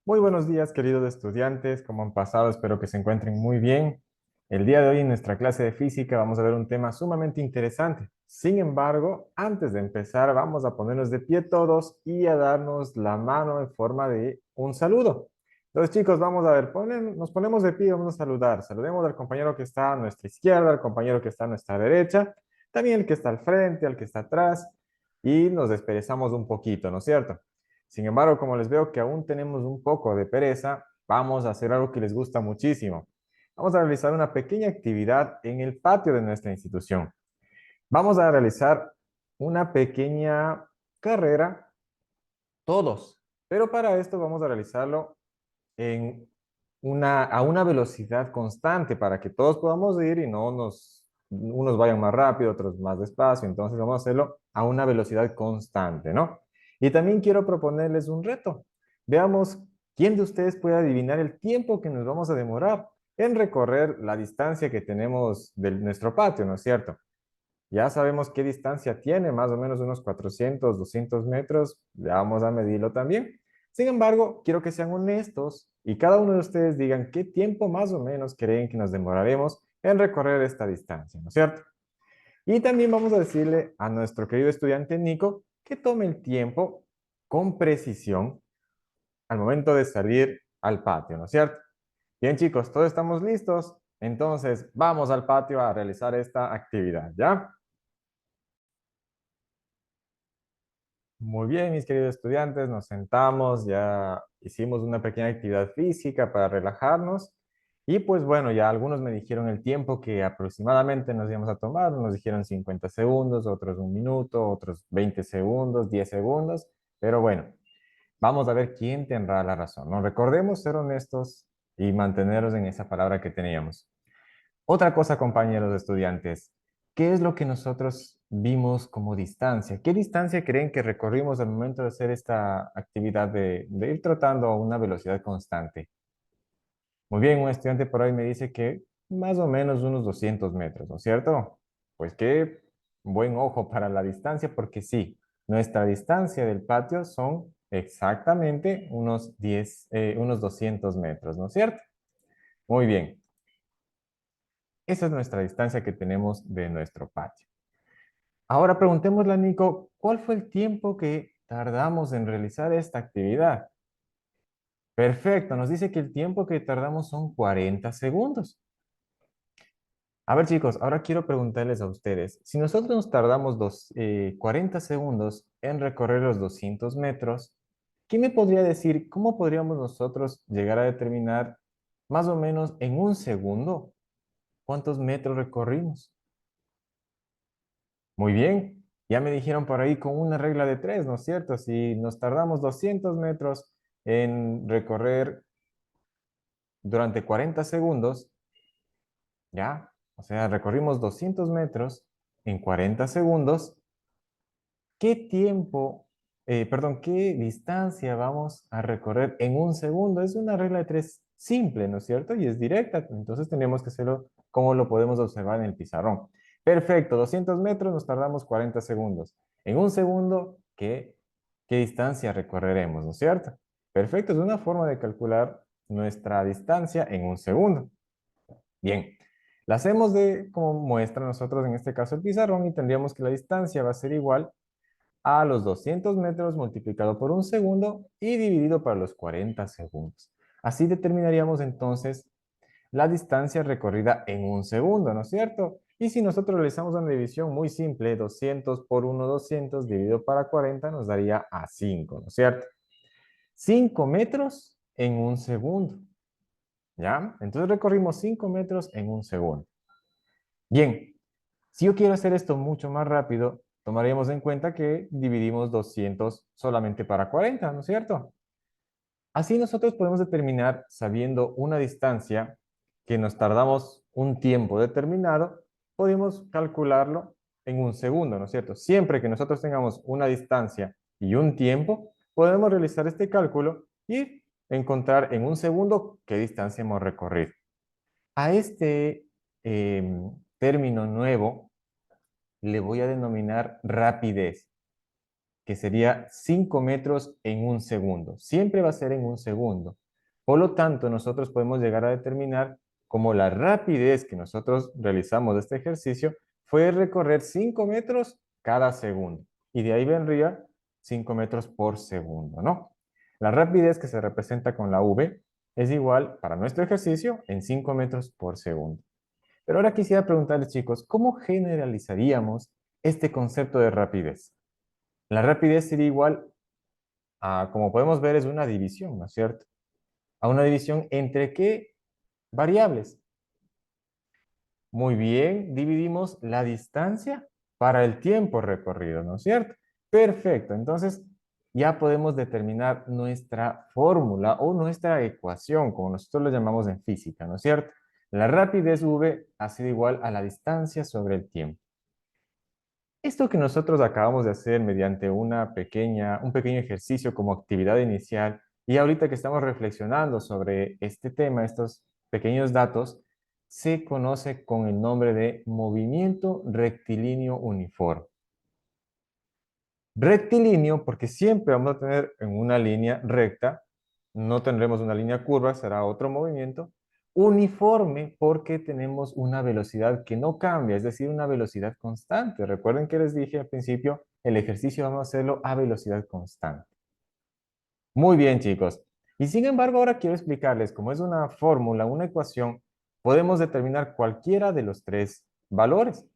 Muy buenos días, queridos estudiantes. ¿Cómo han pasado? Espero que se encuentren muy bien. El día de hoy en nuestra clase de física vamos a ver un tema sumamente interesante. Sin embargo, antes de empezar, vamos a ponernos de pie todos y a darnos la mano en forma de un saludo. Entonces, chicos, vamos a ver, nos ponemos de pie y vamos a saludar. Saludemos al compañero que está a nuestra izquierda, al compañero que está a nuestra derecha, también el que está al frente, al que está atrás, y nos desperezamos un poquito, ¿no es cierto? Sin embargo, como les veo que aún tenemos un poco de pereza, vamos a hacer algo que les gusta muchísimo. Vamos a realizar una pequeña actividad en el patio de nuestra institución. Vamos a realizar una pequeña carrera, todos, pero para esto vamos a realizarlo en a una velocidad constante para que todos podamos ir y no unos vayan más rápido, otros más despacio. Entonces vamos a hacerlo a una velocidad constante, ¿no? Y también quiero proponerles un reto. Veamos quién de ustedes puede adivinar el tiempo que nos vamos a demorar en recorrer la distancia que tenemos de nuestro patio, ¿no es cierto? Ya sabemos qué distancia tiene, más o menos unos 400, 200 metros. Ya vamos a medirlo también. Sin embargo, quiero que sean honestos y cada uno de ustedes digan qué tiempo más o menos creen que nos demoraremos en recorrer esta distancia, ¿no es cierto? Y también vamos a decirle a nuestro querido estudiante Nico que tome el tiempo con precisión al momento de salir al patio, ¿no es cierto? Bien, chicos, todos estamos listos. Entonces, vamos al patio a realizar esta actividad, ¿ya? Muy bien, mis queridos estudiantes, nos sentamos, ya hicimos una pequeña actividad física para relajarnos y pues bueno, ya algunos me dijeron el tiempo que aproximadamente nos íbamos a tomar, nos dijeron 50 segundos, otros un minuto, otros 20 segundos, 10 segundos, pero bueno, vamos a ver quién tendrá la razón. Nos recordemos ser honestos y mantenernos en esa palabra que teníamos. Otra cosa, compañeros estudiantes, ¿qué es lo que nosotros vimos como distancia? ¿Qué distancia creen que recorrimos al momento de hacer esta actividad de ir trotando a una velocidad constante? Muy bien, un estudiante por ahí me dice que más o menos unos 200 metros, ¿no es cierto? Pues qué buen ojo para la distancia, porque sí, nuestra distancia del patio son exactamente unos 200 metros, ¿no es cierto? Muy bien. Esa es nuestra distancia que tenemos de nuestro patio. Ahora preguntémosle a Nico, ¿cuál fue el tiempo que tardamos en realizar esta actividad? Perfecto, nos dice que el tiempo que tardamos son 40 segundos. A ver, chicos, ahora quiero preguntarles a ustedes, si nosotros nos tardamos 40 segundos en recorrer los 200 metros, ¿quién me podría decir cómo podríamos nosotros llegar a determinar más o menos en un segundo cuántos metros recorrimos? Muy bien, ya me dijeron por ahí con una regla de tres, ¿no es cierto? Si nos tardamos 200 metros en recorrer durante 40 segundos, ¿ya? O sea, recorrimos 200 metros en 40 segundos. ¿Qué tiempo, perdón, qué distancia vamos a recorrer en un segundo? Es una regla de tres simple, ¿no es cierto? Y es directa, entonces tenemos que hacerlo como lo podemos observar en el pizarrón. Perfecto, 200 metros nos tardamos 40 segundos. En un segundo, ¿qué distancia recorreremos, ¿no es cierto? Perfecto, es una forma de calcular nuestra distancia en un segundo. Bien, la hacemos como muestra nosotros en este caso el pizarrón y tendríamos que la distancia va a ser igual a los 200 metros multiplicado por un segundo y dividido para los 40 segundos. Así determinaríamos entonces la distancia recorrida en un segundo, ¿no es cierto? Y si nosotros realizamos una división muy simple, 200 por 1, 200 dividido para 40 nos daría a 5, ¿no es cierto? 5 metros en un segundo, ¿ya? Entonces recorrimos 5 metros en un segundo. Bien, si yo quiero hacer esto mucho más rápido, tomaríamos en cuenta que dividimos 200 solamente para 40, ¿no es cierto? Así nosotros podemos determinar, sabiendo una distancia que nos tardamos un tiempo determinado, podemos calcularlo en un segundo, ¿no es cierto? Siempre que nosotros tengamos una distancia y un tiempo, podemos realizar este cálculo y encontrar en un segundo qué distancia hemos recorrido. A este término nuevo le voy a denominar rapidez. que sería 5 metros en un segundo. Siempre va a ser en un segundo. Por lo tanto, nosotros podemos llegar a determinar como la rapidez que nosotros realizamos de este ejercicio fue recorrer 5 metros cada segundo. Y de ahí vendría 5 metros por segundo, ¿no? La rapidez que se representa con la V es igual para nuestro ejercicio en 5 metros por segundo. Pero ahora quisiera preguntarles, chicos, ¿cómo generalizaríamos este concepto de rapidez? La rapidez sería igual a, como podemos ver, es una división, ¿no es cierto? A una división entre qué variables. Muy bien, dividimos la distancia para el tiempo recorrido, ¿no es cierto? Perfecto, entonces ya podemos determinar nuestra fórmula o nuestra ecuación, como nosotros lo llamamos en física, ¿no es cierto? La rapidez v ha sido igual a la distancia sobre el tiempo. Esto que nosotros acabamos de hacer mediante un pequeño ejercicio como actividad inicial, y ahorita que estamos reflexionando sobre este tema, estos pequeños datos, se conoce con el nombre de movimiento rectilíneo uniforme. Rectilíneo porque siempre vamos a tener en una línea recta, no tendremos una línea curva, será otro movimiento. Uniforme porque tenemos una velocidad que no cambia, es decir, una velocidad constante. Recuerden que les dije al principio, el ejercicio vamos a hacerlo a velocidad constante. Muy bien, chicos. Y sin embargo, ahora quiero explicarles cómo es una fórmula, una ecuación, podemos determinar cualquiera de los tres valores.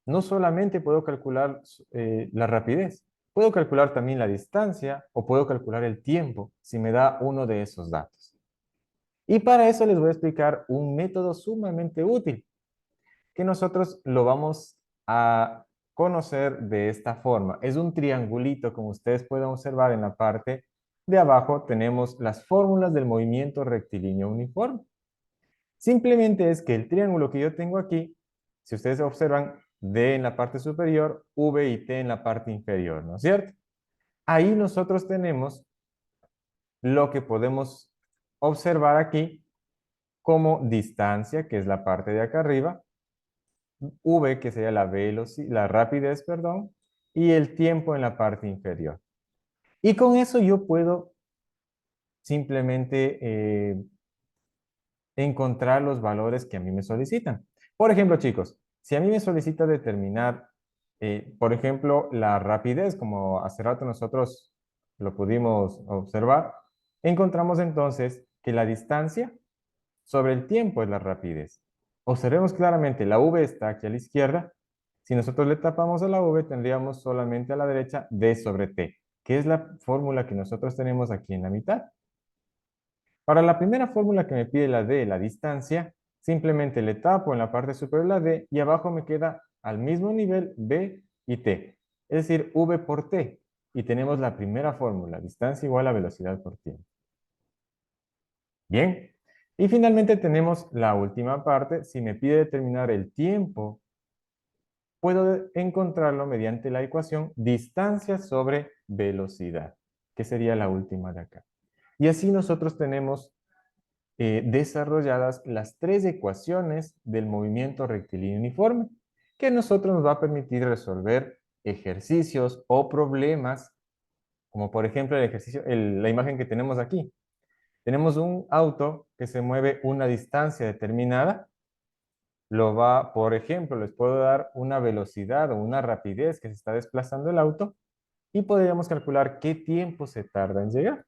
No solamente puedo calcular la rapidez, puedo calcular también la distancia o puedo calcular el tiempo si me da uno de esos datos. Y para eso les voy a explicar un método sumamente útil, que nosotros lo vamos a conocer de esta forma. Es un triangulito, como ustedes pueden observar en la parte de abajo, tenemos las fórmulas del movimiento rectilíneo uniforme. Simplemente es que el triángulo que yo tengo aquí, si ustedes observan, D en la parte superior, V y T en la parte inferior, ¿no es cierto? Ahí nosotros tenemos lo que podemos observar aquí como distancia, que es la parte de acá arriba, V, que sería la rapidez, perdón, y el tiempo en la parte inferior. Y con eso yo puedo simplemente encontrar los valores que a mí me solicitan. Por ejemplo, chicos, si a mí me solicita determinar, por ejemplo, la rapidez, como hace rato nosotros lo pudimos observar, encontramos entonces que la distancia sobre el tiempo es la rapidez. Observemos claramente, la V está aquí a la izquierda. Si nosotros le tapamos a la V, tendríamos solamente a la derecha D sobre T, que es la fórmula que nosotros tenemos aquí en la mitad. Para la primera fórmula que me pide la D, la distancia, simplemente le tapo en la parte superior la D y abajo me queda al mismo nivel B y T, es decir, V por T. Y tenemos la primera fórmula, distancia igual a velocidad por tiempo. Bien, y finalmente tenemos la última parte, si me pide determinar el tiempo, puedo encontrarlo mediante la ecuación distancia sobre velocidad, que sería la última de acá. Y así nosotros tenemos desarrolladas las tres ecuaciones del movimiento rectilíneo uniforme, que a nosotros nos va a permitir resolver ejercicios o problemas, como por ejemplo el ejercicio, la imagen que tenemos aquí. Tenemos un auto que se mueve una distancia determinada, por ejemplo, les puedo dar una velocidad o una rapidez que se está desplazando el auto y podríamos calcular qué tiempo se tarda en llegar.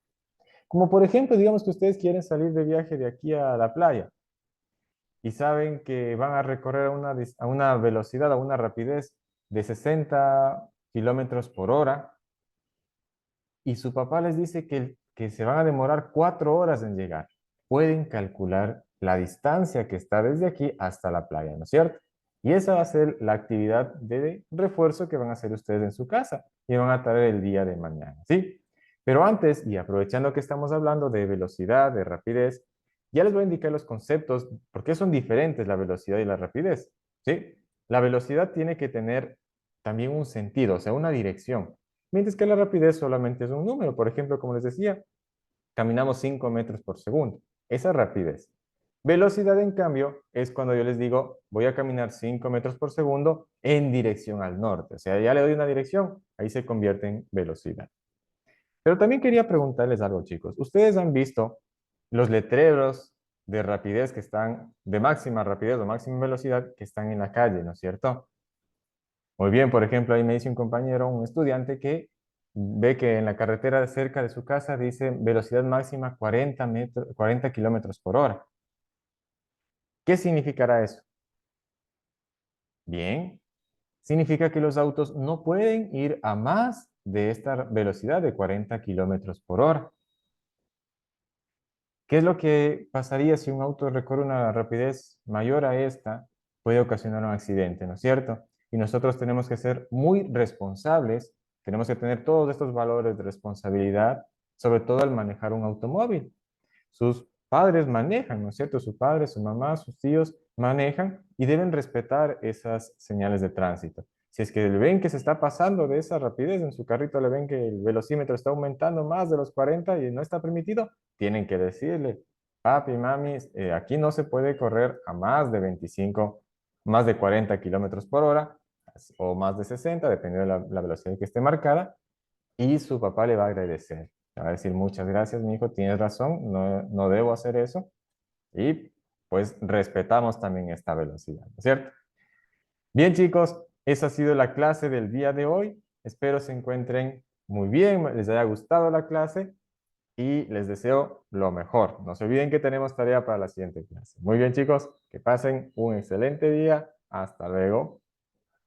Como por ejemplo, digamos que ustedes quieren salir de viaje de aquí a la playa y saben que van a recorrer a una velocidad, a una rapidez de 60 kilómetros por hora y su papá les dice que se van a demorar 4 horas en llegar. Pueden calcular la distancia que está desde aquí hasta la playa, ¿no es cierto? Y esa va a ser la actividad de refuerzo que van a hacer ustedes en su casa y van a traer el día de mañana, ¿sí? Pero antes, y aprovechando que estamos hablando de velocidad, de rapidez, ya les voy a indicar los conceptos, por qué son diferentes la velocidad y la rapidez, ¿sí? La velocidad tiene que tener también un sentido, o sea, una dirección. Mientras que la rapidez solamente es un número. Por ejemplo, como les decía, caminamos 5 metros por segundo. Esa es rapidez. Velocidad, en cambio, es cuando yo les digo, voy a caminar 5 metros por segundo en dirección al norte. O sea, ya le doy una dirección, ahí se convierte en velocidad. Pero también quería preguntarles algo, chicos. ¿Ustedes han visto los letreros de rapidez que están, de máxima rapidez o máxima velocidad que están en la calle, ¿no es cierto? Muy bien, por ejemplo, ahí me dice un compañero, un estudiante que ve que en la carretera cerca de su casa dice velocidad máxima 40 kilómetros por hora. ¿Qué significará eso? Bien, significa que los autos no pueden ir a más de esta velocidad de 40 kilómetros por hora. ¿Qué es lo que pasaría si un auto recorre una rapidez mayor a esta? Puede ocasionar un accidente, ¿no es cierto? Y nosotros tenemos que ser muy responsables, tenemos que tener todos estos valores de responsabilidad, sobre todo al manejar un automóvil. Sus padres manejan, ¿no es cierto? Su padre, su mamá, sus tíos manejan y deben respetar esas señales de tránsito. Si es que le ven que se está pasando de esa rapidez en su carrito, le ven que el velocímetro está aumentando más de los 40 y no está permitido, tienen que decirle, papi, mami, aquí no se puede correr a más de 25, más de 40 kilómetros por hora o más de 60, dependiendo de la velocidad que esté marcada, y su papá le va a agradecer. Le va a decir, muchas gracias, mi hijo, tienes razón, no debo hacer eso. Y pues respetamos también esta velocidad, ¿no es cierto? Bien, chicos, esa ha sido la clase del día de hoy. Espero se encuentren muy bien, les haya gustado la clase y les deseo lo mejor. No se olviden que tenemos tarea para la siguiente clase. Muy bien, chicos, que pasen un excelente día. Hasta luego.